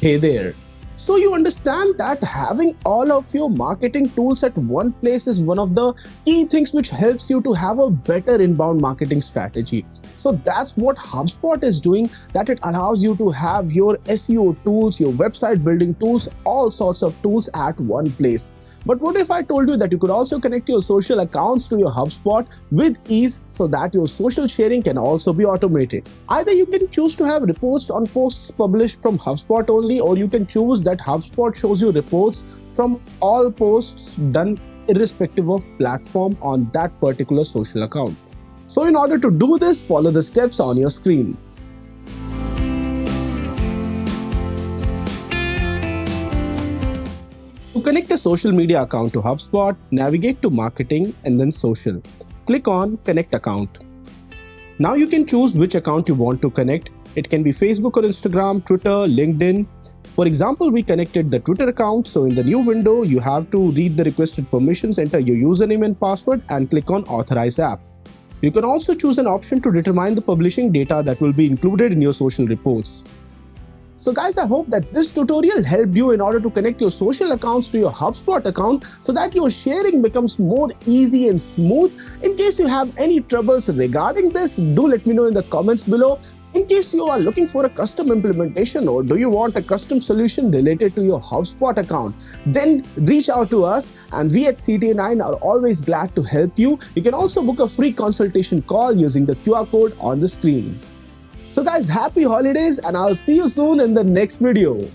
Hey there. So you understand that having all of your marketing tools at one place is one of the key things which helps you to have a better inbound marketing strategy. So that's what HubSpot is doing, that it allows you to have your SEO tools, your website building tools, all sorts of tools at one place. But what if I told you that you could also connect your social accounts to your HubSpot with ease so that your social sharing can also be automated? Either you can choose to have reports on posts published from HubSpot only, or you can choose that HubSpot shows you reports from all posts done irrespective of platform on that particular social account. So in order to do this, follow the steps on your screen. To connect a social media account to HubSpot, navigate to Marketing and then Social. Click on Connect Account. Now you can choose which account you want to connect. It can be Facebook or Instagram, Twitter, LinkedIn. For example, we connected the Twitter account, so in the new window, you have to read the requested permissions, enter your username and password, and click on Authorize App. You can also choose an option to determine the publishing data that will be included in your social reports. So guys, I hope that this tutorial helped you in order to connect your social accounts to your HubSpot account so that your sharing becomes more easy and smooth. In case you have any troubles regarding this, do let me know in the comments below. In case you are looking for a custom implementation or do you want a custom solution related to your HubSpot account, then reach out to us and we at CTA9 are always glad to help you. You can also book a free consultation call using the QR code on the screen. So guys, happy holidays and I'll see you soon in the next video.